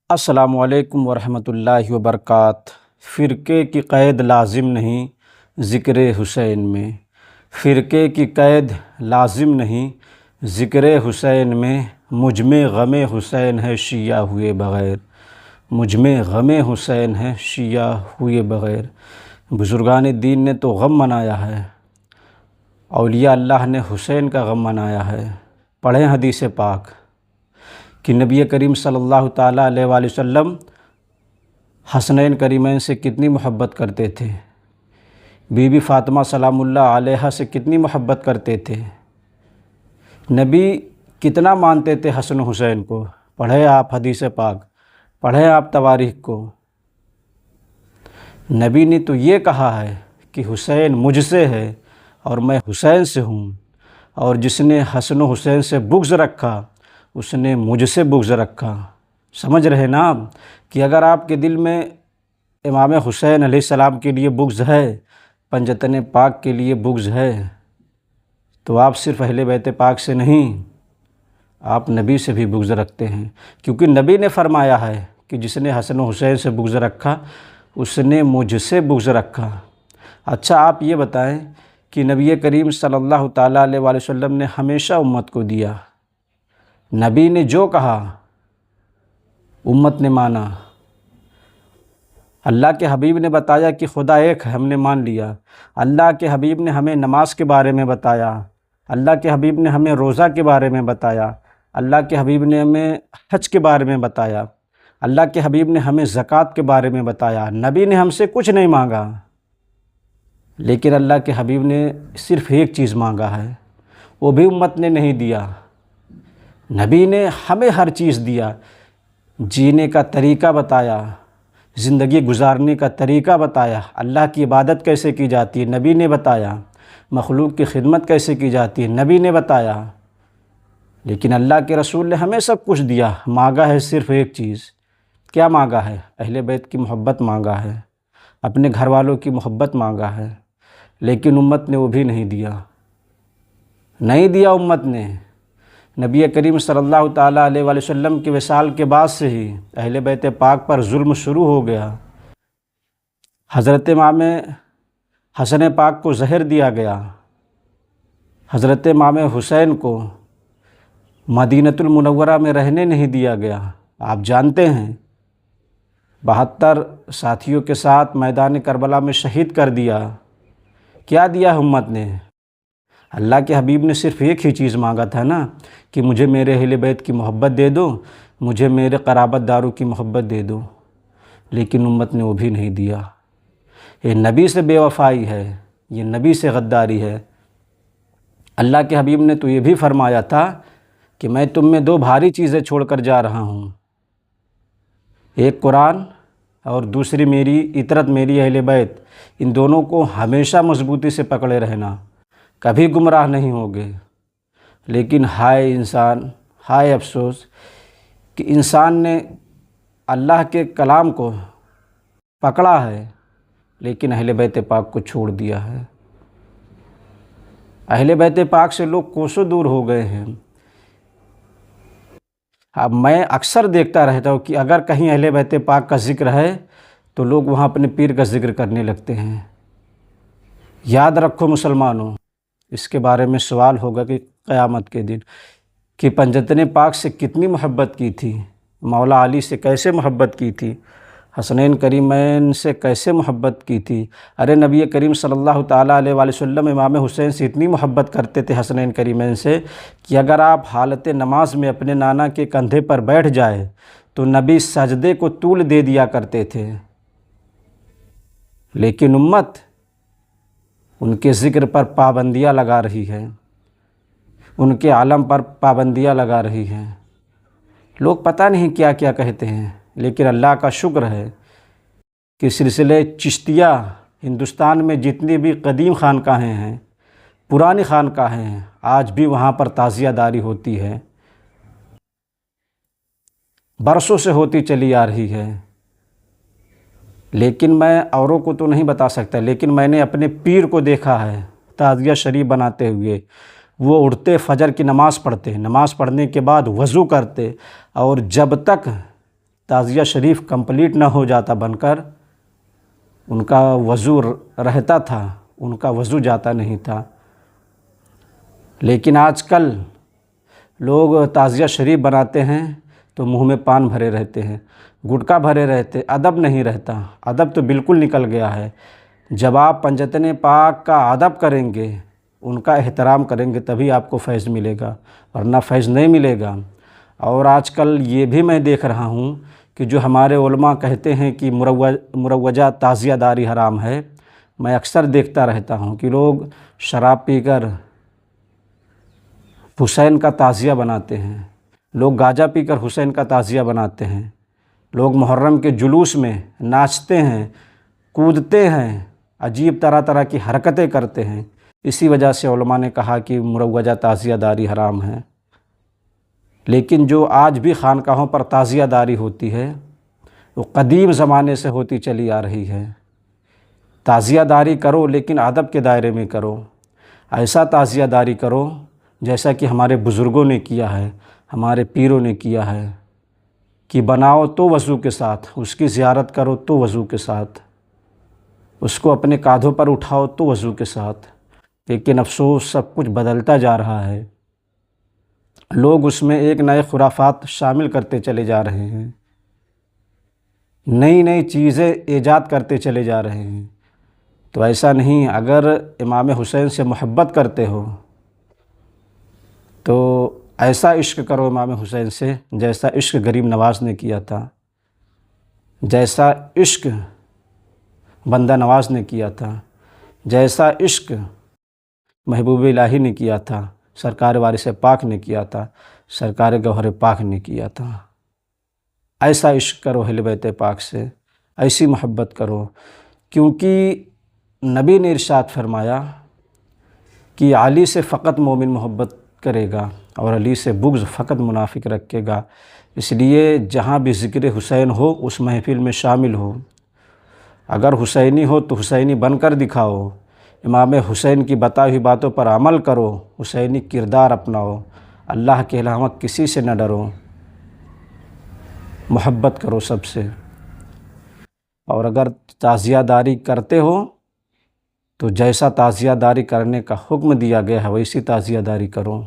السلام علیکم ورحمۃ اللہ وبرکاتہ۔ فرقے کی قید لازم نہیں ذکر حسین میں، فرقے کی قید لازم نہیں ذکر حسین میں، مجھ میں غم حسین ہے شیعہ ہوئے بغیر، مجھ میں غم حسین ہے شیعہ ہوئے بغیر۔ بزرگان دین نے تو غم منایا ہے، اولیاء اللہ نے حسین کا غم منایا ہے۔ پڑھیں حدیث پاک کہ نبی کریم صلی اللہ تعالیٰ علیہ وآلہ وسلم حسنین کریمین سے کتنی محبت کرتے تھے، بی بی فاطمہ سلام اللہ علیہا سے کتنی محبت کرتے تھے، نبی کتنا مانتے تھے حسن و حسین کو۔ پڑھیں آپ حدیث پاک، پڑھیں آپ تواریخ کو۔ نبی نے تو یہ کہا ہے کہ حسین مجھ سے ہے اور میں حسین سے ہوں، اور جس نے حسن و حسین سے بغض رکھا اس نے مجھ سے بغض رکھا۔ سمجھ رہے نا آپ کہ اگر آپ کے دل میں امام حسین علیہ السلام کے لیے بغض ہے، پنجتن پاک کے لیے بغض ہے، تو آپ صرف اہل بیت پاک سے نہیں، آپ نبی سے بھی بغض رکھتے ہیں، کیونکہ نبی نے فرمایا ہے کہ جس نے حسن و حسین سے بغض رکھا اس نے مجھ سے بغض رکھا۔ اچھا آپ یہ بتائیں کہ نبی کریم صلی اللہ تعالیٰ علیہ وآلہ وسلم نے ہمیشہ امت کو دیا، نبی نے جو کہا امت نے مانا۔ اللہ کے حبیب نے بتایا کہ خدا ایک ہے، ہم نے مان لیا۔ اللہ کے حبیب نے ہمیں نماز کے بارے میں بتایا، اللہ کے حبیب نے ہمیں روزہ کے بارے میں بتایا، اللہ کے حبیب نے ہمیں حج کے بارے میں بتایا، اللہ کے حبیب نے ہمیں زکوٰۃ کے بارے میں بتایا۔ نبی نے ہم سے کچھ نہیں مانگا، لیکن اللہ کے حبیب نے صرف ایک چیز مانگا ہے، وہ بھی امت نے نہیں دیا۔ نبی نے ہمیں ہر چیز دیا، جینے کا طریقہ بتایا، زندگی گزارنے کا طریقہ بتایا، اللہ کی عبادت کیسے کی جاتی ہے نبی نے بتایا، مخلوق کی خدمت کیسے کی جاتی ہے نبی نے بتایا۔ لیکن اللہ کے رسول نے ہمیں سب کچھ دیا، مانگا ہے صرف ایک چیز۔ کیا مانگا ہے؟ اہل بیت کی محبت مانگا ہے، اپنے گھر والوں کی محبت مانگا ہے، لیکن امت نے وہ بھی نہیں دیا، نہیں دیا امت نے۔ نبی کریم صلی اللہ تعالیٰ علیہ وآلہ وسلم کے وصال کے بعد سے ہی اہل بیت پاک پر ظلم شروع ہو گیا۔ حضرت امام حسن پاک کو زہر دیا گیا، حضرت امام حسین کو مدینۃ المنورہ میں رہنے نہیں دیا گیا۔ آپ جانتے ہیں 72 ساتھیوں کے ساتھ میدان کربلا میں شہید کر دیا۔ کیا دیا امت نے؟ اللہ کے حبیب نے صرف ایک ہی چیز مانگا تھا نا کہ مجھے میرے اہل بیت کی محبت دے دو، مجھے میرے قرابت داروں کی محبت دے دو، لیکن امت نے وہ بھی نہیں دیا۔ یہ نبی سے بے وفائی ہے، یہ نبی سے غداری ہے۔ اللہ کے حبیب نے تو یہ بھی فرمایا تھا کہ میں تم میں 2 بھاری چیزیں چھوڑ کر جا رہا ہوں، ایک قرآن اور دوسری میری اطرت، میری اہل بیت، ان دونوں کو ہمیشہ مضبوطی سے پکڑے رہنا، کبھی گمراہ نہیں ہوگے۔ لیکن ہائے انسان، ہائے افسوس کہ انسان نے اللہ کے کلام کو پکڑا ہے لیکن اہل بیت پاک کو چھوڑ دیا ہے۔ اہل بیت پاک سے لوگ کوسوں دور ہو گئے ہیں۔ اب میں اکثر دیکھتا رہتا ہوں کہ اگر کہیں اہل بیت پاک کا ذکر ہے تو لوگ وہاں اپنے پیر کا ذکر کرنے لگتے ہیں۔ یاد رکھو مسلمانوں، اس کے بارے میں سوال ہوگا کہ قیامت کے دن کہ پنجتن پاک سے کتنی محبت کی تھی، مولا علی سے کیسے محبت کی تھی، حسنین کریمین سے کیسے محبت کی تھی۔ ارے نبی کریم صلی اللہ تعالیٰ علیہ وآلہ وسلم امام حسین سے اتنی محبت کرتے تھے حسنین کریمین سے کہ اگر آپ حالت نماز میں اپنے نانا کے کندھے پر بیٹھ جائے تو نبی سجدے کو طول دے دیا کرتے تھے۔ لیکن امت ان کے ذکر پر پابندیاں لگا رہی ہے، ان کے عالم پر پابندیاں لگا رہی ہے۔ لوگ پتہ نہیں کیا کیا کہتے ہیں، لیکن اللہ کا شکر ہے کہ سلسلہ چشتیہ ہندوستان میں جتنی بھی قدیم خانقاہیں ہیں، پرانی خانقاہیں ہیں، آج بھی وہاں پر تعزیہ داری ہوتی ہے، برسوں سے ہوتی چلی آ رہی ہے۔ لیکن میں اوروں کو تو نہیں بتا سکتا، لیکن میں نے اپنے پیر کو دیکھا ہے تعزیہ شریف بناتے ہوئے۔ وہ اٹھتے فجر کی نماز پڑھتے، نماز پڑھنے کے بعد وضو کرتے، اور جب تک تعزیہ شریف کمپلیٹ نہ ہو جاتا بن کر، ان کا وضو رہتا تھا، ان کا وضو جاتا نہیں تھا۔ لیکن آج کل لوگ تعزیہ شریف بناتے ہیں تو منہ میں پان بھرے رہتے ہیں، گٹکا بھرے رہتے، ادب نہیں رہتا۔ ادب تو بالکل نکل گیا ہے۔ جب آپ پنجتن پاک کا ادب کریں گے، ان کا احترام کریں گے، تبھی آپ کو فیض ملے گا، ورنہ فیض نہیں ملے گا۔ اور آج کل یہ بھی میں دیکھ رہا ہوں کہ جو ہمارے علماء کہتے ہیں کہ مروجہ تعزیہ داری حرام ہے، میں اکثر دیکھتا رہتا ہوں کہ لوگ شراب پی کر حسین کا تعزیہ بناتے ہیں، لوگ گاجا پی کر حسین کا تعزیہ بناتے ہیں، لوگ محرم کے جلوس میں ناچتے ہیں، کودتے ہیں، عجیب طرح طرح کی حرکتیں کرتے ہیں۔ اسی وجہ سے علماء نے کہا کہ مروجہ تعزیہ داری حرام ہے۔ لیکن جو آج بھی خانقاہوں پر تعزیہ داری ہوتی ہے، وہ قدیم زمانے سے ہوتی چلی آ رہی ہے۔ تعزیہ داری کرو لیکن ادب کے دائرے میں کرو، ایسا تعزیہ داری کرو جیسا کہ ہمارے بزرگوں نے کیا ہے، ہمارے پیروں نے کیا ہے، کہ بناؤ تو وضو کے ساتھ، اس کی زیارت کرو تو وضو کے ساتھ، اس کو اپنے کاندھوں پر اٹھاؤ تو وضو کے ساتھ۔ لیکن افسوس سب کچھ بدلتا جا رہا ہے، لوگ اس میں ایک نئے خرافات شامل کرتے چلے جا رہے ہیں، نئی نئی چیزیں ایجاد کرتے چلے جا رہے ہیں۔ تو ایسا نہیں، اگر امام حسین سے محبت کرتے ہو تو ایسا عشق کرو امام حسین سے جیسا عشق غریب نواز نے کیا تھا، جیسا عشق بندہ نواز نے کیا تھا، جیسا عشق محبوب الہی نے کیا تھا، سرکار وارث پاک نے کیا تھا، سرکار گوہر پاک نے کیا تھا۔ ایسا عشق کرو اہل بیت پاک سے، ایسی محبت کرو، کیونکہ نبی نے ارشاد فرمایا کہ علی سے فقط مومن محبت کرے گا اور علی سے بغض فقط منافق رکھے گا۔ اس لیے جہاں بھی ذکر حسین ہو اس محفل میں شامل ہو، اگر حسینی ہو تو حسینی بن کر دکھاؤ، امام حسین کی بتائی ہوئی باتوں پر عمل کرو، حسینی کردار اپناؤ، اللہ کے علاوہ کسی سے نہ ڈرو، محبت کرو سب سے۔ اور اگر تعزیہ داری کرتے ہو تو جیسا تعزیہ داری کرنے کا حکم دیا گیا ہے ویسی تعزیہ داری کرو۔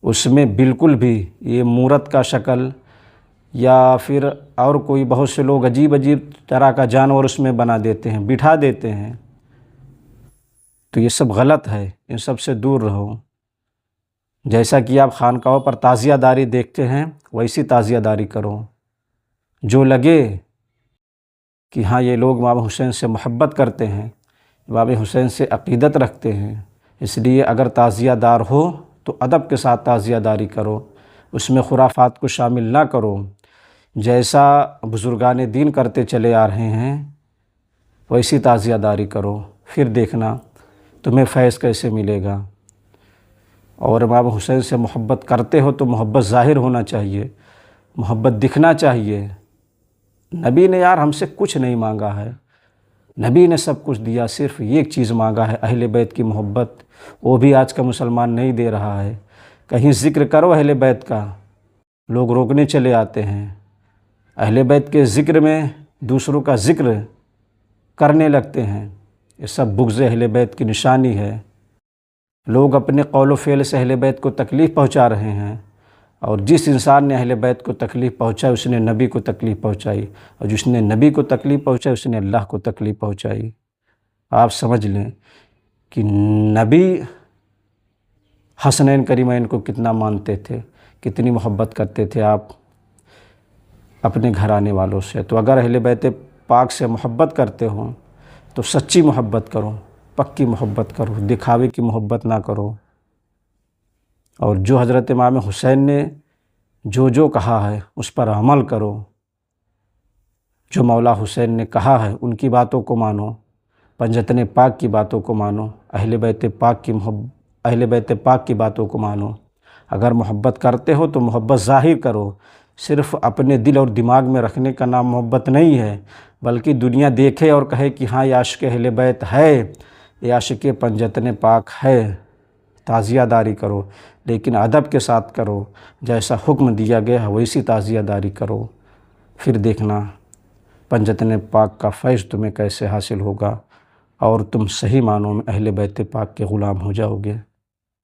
اس میں بالکل بھی یہ مورت کا شکل یا پھر اور کوئی بہت سے لوگ عجیب عجیب طرح کا جانور اس میں بنا دیتے ہیں، بٹھا دیتے ہیں، تو یہ سب غلط ہے، ان سب سے دور رہو۔ جیسا کہ آپ خانقاہوں پر تعزیہ داری دیکھتے ہیں ویسی تعزیہ داری کرو، جو لگے کہ ہاں یہ لوگ امام حسین سے محبت کرتے ہیں، امام حسین سے عقیدت رکھتے ہیں، اس لیے اگر تعزیہ دار ہو تو ادب کے ساتھ تعزیہ داری کرو، اس میں خرافات کو شامل نہ کرو، جیسا بزرگان دین کرتے چلے آ رہے ہیں ویسی تعزیہ داری کرو، پھر دیکھنا تمہیں فیض کیسے ملے گا۔ اور امام حسین سے محبت کرتے ہو تو محبت ظاہر ہونا چاہیے، محبت دکھنا چاہیے۔ نبی نے یار ہم سے کچھ نہیں مانگا ہے، نبی نے سب کچھ دیا، صرف ایک چیز مانگا ہے، اہل بیت کی محبت، وہ بھی آج کا مسلمان نہیں دے رہا ہے۔ کہیں ذکر کرو اہل بیت کا، لوگ روکنے چلے آتے ہیں، اہل بیت کے ذکر میں دوسروں کا ذکر کرنے لگتے ہیں، یہ سب بغض اہل بیت کی نشانی ہے۔ لوگ اپنے قول و فعل سے اہل بیت کو تکلیف پہنچا رہے ہیں، اور جس انسان نے اہل بیت کو تکلیف پہنچائی اس نے نبی کو تکلیف پہنچائی، اور جس نے نبی کو تکلیف پہنچائی اس نے اللہ کو تکلیف پہنچائی۔ آپ سمجھ لیں کہ نبی حسنین کریمین کو کتنا مانتے تھے، کتنی محبت کرتے تھے آپ اپنے گھرانے والوں سے۔ تو اگر اہل بیت پاک سے محبت کرتے ہوں تو سچی محبت کرو، پکی محبت کرو، دکھاوے کی محبت نہ کرو۔ اور جو حضرت امام حسین نے جو کہا ہے اس پر عمل کرو، جو مولا حسین نے کہا ہے ان کی باتوں کو مانو، پنجتن پاک کی باتوں کو مانو، اہل بیت پاک کی باتوں کو مانو۔ اگر محبت کرتے ہو تو محبت ظاہر کرو، صرف اپنے دل اور دماغ میں رکھنے کا نام محبت نہیں ہے، بلکہ دنیا دیکھے اور کہے کہ ہاں یہ عاشق اہل بیت ہے، یہ عاشق پنجتن پاک ہے۔ تعزیہ داری کرو لیکن ادب کے ساتھ کرو، جیسا حکم دیا گیا ہے ویسی تعزیہ داری کرو۔ پھر دیکھنا پنجتن پاک کا فیض تمہیں کیسے حاصل ہوگا اور تم صحیح معنوں میں اہل بیت پاک کے غلام ہو جاؤ گے۔